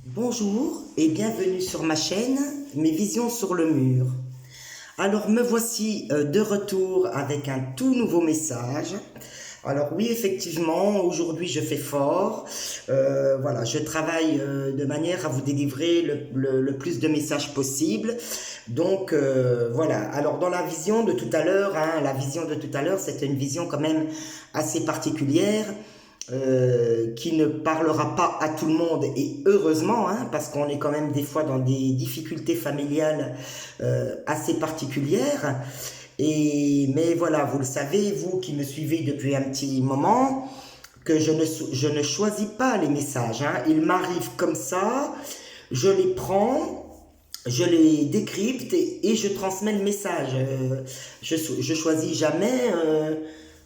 Bonjour et bienvenue sur ma chaîne Mes visions sur le mur. Alors me voici de retour avec un tout nouveau message. Alors oui, effectivement, aujourd'hui je fais fort. Voilà, je travaille de manière à vous délivrer le plus de messages possible. Donc voilà, alors dans la vision de tout à l'heure, la vision de tout à l'heure, c'était une vision quand même assez particulière. Qui ne parlera pas à tout le monde et heureusement parce qu'on est quand même des fois dans des difficultés familiales assez particulières mais voilà, vous le savez, vous qui me suivez depuis un petit moment, que je ne choisis pas les messages, ils m'arrivent comme ça, je les prends, je les décrypte et je transmets le message. Je choisis jamais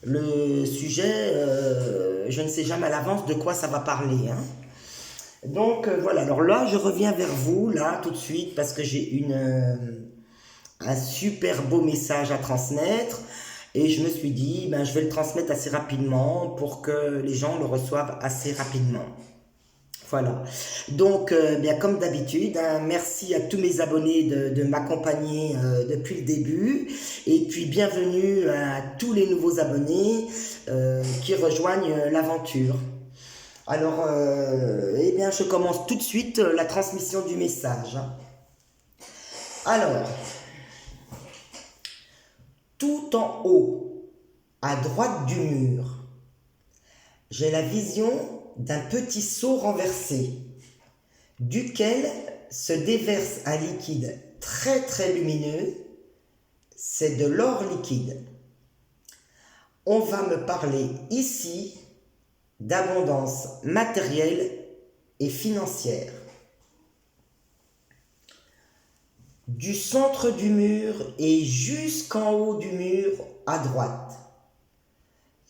le sujet, je ne sais jamais à l'avance de quoi ça va parler. Donc voilà, alors là je reviens vers vous, là tout de suite, parce que j'ai un super beau message à transmettre. Et je me suis dit, ben, je vais le transmettre assez rapidement pour que les gens le reçoivent assez rapidement. Voilà. Donc, bien comme d'habitude, merci à tous mes abonnés de m'accompagner depuis le début. Et puis, bienvenue à tous les nouveaux abonnés qui rejoignent l'aventure. Alors, eh bien, je commence tout de suite la transmission du message. Alors, tout en haut, à droite du mur, j'ai la vision d'un petit seau renversé, duquel se déverse un liquide très très lumineux, c'est de l'or liquide. On va me parler ici d'abondance matérielle et financière. Du centre du mur et jusqu'en haut du mur à droite,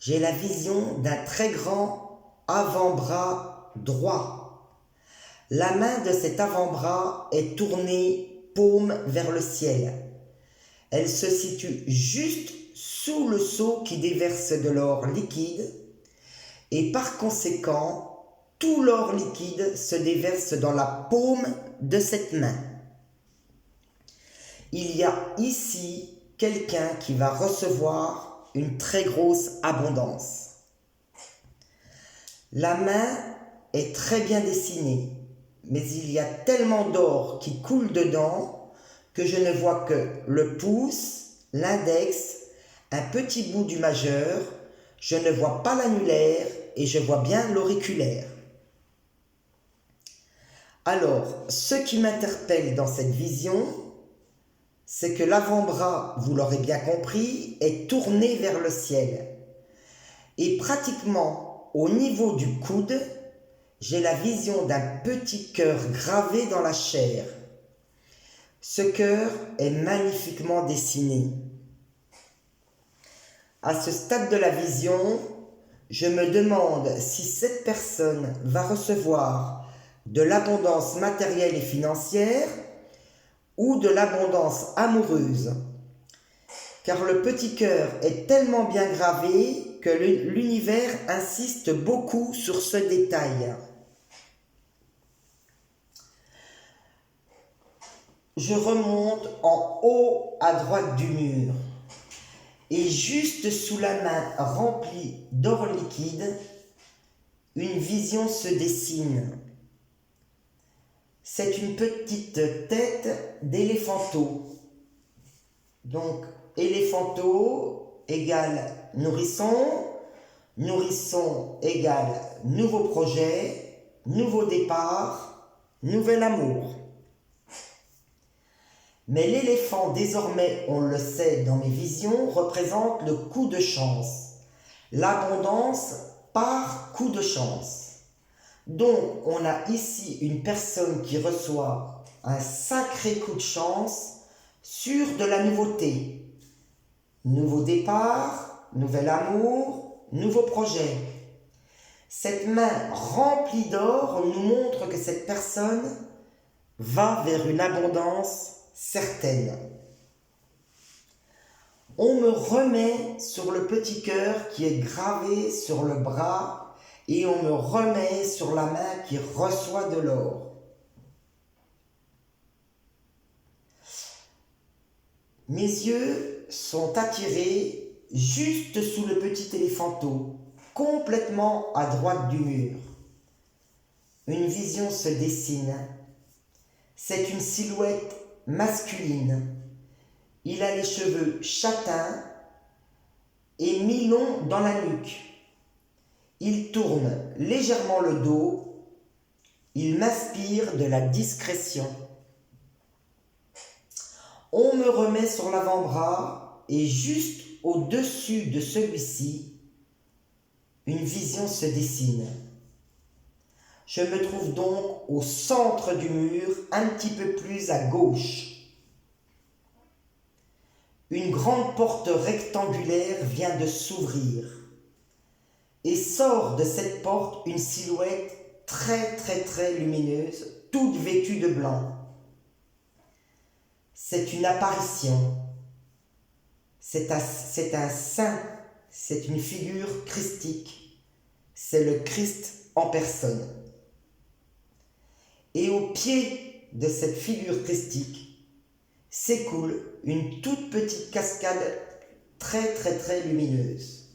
j'ai la vision d'un très grand avant-bras droit. La main de cet avant-bras est tournée paume vers le ciel. Elle se situe juste sous le seau qui déverse de l'or liquide et par conséquent, tout l'or liquide se déverse dans la paume de cette main. Il y a ici quelqu'un qui va recevoir une très grosse abondance. La main est très bien dessinée, mais il y a tellement d'or qui coule dedans que je ne vois que le pouce, l'index, un petit bout du majeur, je ne vois pas l'annulaire et je vois bien l'auriculaire. Alors, ce qui m'interpelle dans cette vision, c'est que l'avant-bras, vous l'aurez bien compris, est tourné vers le ciel. Et pratiquement au niveau du coude, j'ai la vision d'un petit cœur gravé dans la chair. Ce cœur est magnifiquement dessiné. À ce stade de la vision, je me demande si cette personne va recevoir de l'abondance matérielle et financière ou de l'abondance amoureuse. Car le petit cœur est tellement bien gravé que l'univers insiste beaucoup sur ce détail. Je remonte en haut à droite du mur et juste sous la main remplie d'or liquide, une vision se dessine. C'est une petite tête d'éléphanteau. Donc, éléphanteau égale nourrisson, nourrisson égale nouveau projet, nouveau départ, nouvel amour. Mais l'éléphant, désormais, on le sait dans mes visions, représente le coup de chance. L'abondance par coup de chance. Donc, on a ici une personne qui reçoit un sacré coup de chance sur de la nouveauté. Nouveau départ, nouvel amour, nouveau projet. Cette main remplie d'or nous montre que cette personne va vers une abondance certaine. On me remet sur le petit cœur qui est gravé sur le bras et on me remet sur la main qui reçoit de l'or. Mes yeux sont attirés juste sous le petit éléphanteau, complètement à droite du mur. Une vision se dessine. C'est une silhouette masculine. Il a les cheveux châtains et mi-longs dans la nuque. Il tourne légèrement le dos. Il m'inspire de la discrétion. On me remet sur l'avant-bras et juste au-dessus de celui-ci, une vision se dessine. Je me trouve donc au centre du mur, un petit peu plus à gauche. Une grande porte rectangulaire vient de s'ouvrir et sort de cette porte une silhouette très lumineuse, toute vêtue de blanc. C'est une apparition, c'est un saint, c'est une figure christique, c'est le Christ en personne. Et au pied de cette figure christique s'écoule une toute petite cascade très lumineuse.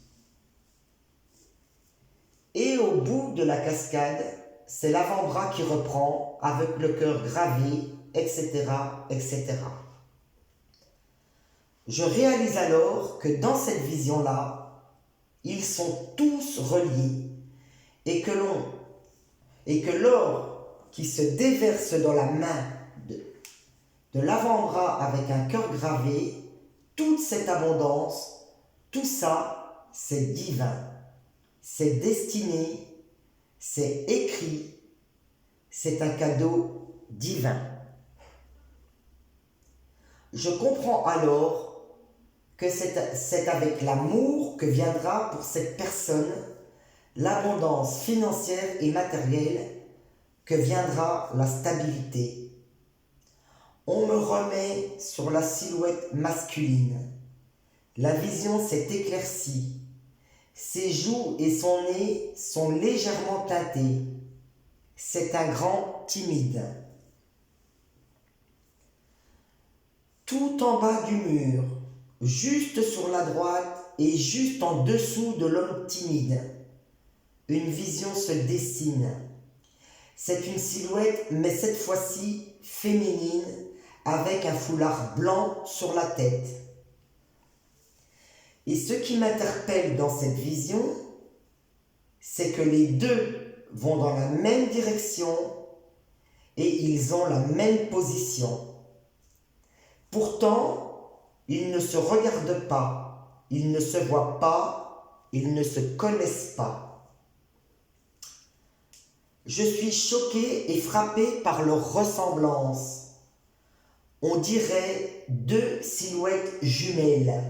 Et au bout de la cascade, c'est l'avant-bras qui reprend avec le cœur gravé, etc. Je réalise alors que dans cette vision-là, ils sont tous reliés et que l'or qui se déverse dans la main de l'avant-bras avec un cœur gravé, toute cette abondance, tout ça, c'est divin, c'est destiné, c'est écrit, c'est un cadeau divin. Je comprends alors que c'est avec l'amour que viendra pour cette personne l'abondance financière et matérielle, que viendra la stabilité. On me remet sur la silhouette masculine. La vision s'est éclaircie. Ses joues et son nez sont légèrement teintés. C'est un grand timide. Tout en bas du mur, juste sur la droite et juste en dessous de l'homme timide, une vision se dessine. C'est une silhouette, mais cette fois-ci féminine, avec un foulard blanc sur la tête. Et ce qui m'interpelle dans cette vision, c'est que les deux vont dans la même direction et ils ont la même position. Pourtant, ils ne se regardent pas, ils ne se voient pas, ils ne se connaissent pas. Je suis choqué et frappé par leur ressemblance. On dirait deux silhouettes jumelles.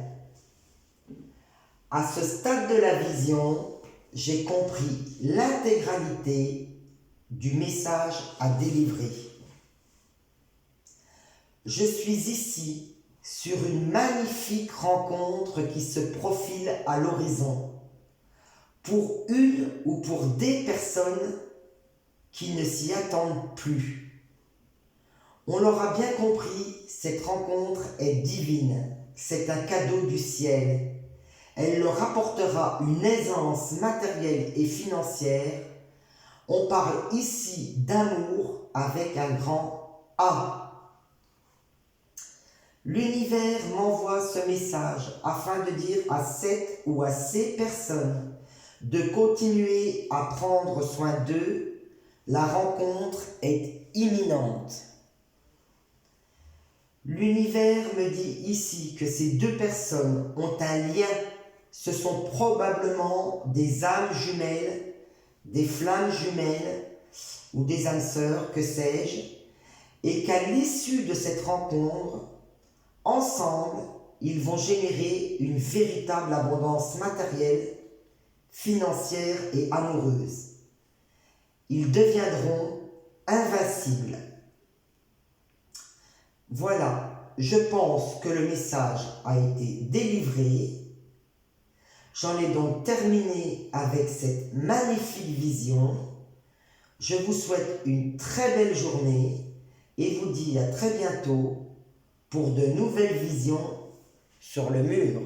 À ce stade de la vision, j'ai compris l'intégralité du message à délivrer. Je suis ici sur une magnifique rencontre qui se profile à l'horizon, pour une ou pour des personnes qui ne s'y attendent plus. On l'aura bien compris, cette rencontre est divine, c'est un cadeau du ciel. Elle leur apportera une aisance matérielle et financière. On parle ici d'amour avec un grand A. L'univers m'envoie ce message afin de dire à cette ou à ces personnes de continuer à prendre soin d'eux. La rencontre est imminente. L'univers me dit ici que ces deux personnes ont un lien. Ce sont probablement des âmes jumelles, des flammes jumelles ou des âmes sœurs, que sais-je, et qu'à l'issue de cette rencontre, ensemble, ils vont générer une véritable abondance matérielle, financière et amoureuse. Ils deviendront invincibles. Voilà, je pense que le message a été délivré. J'en ai donc terminé avec cette magnifique vision. Je vous souhaite une très belle journée et vous dis à très bientôt pour de nouvelles visions sur le mur.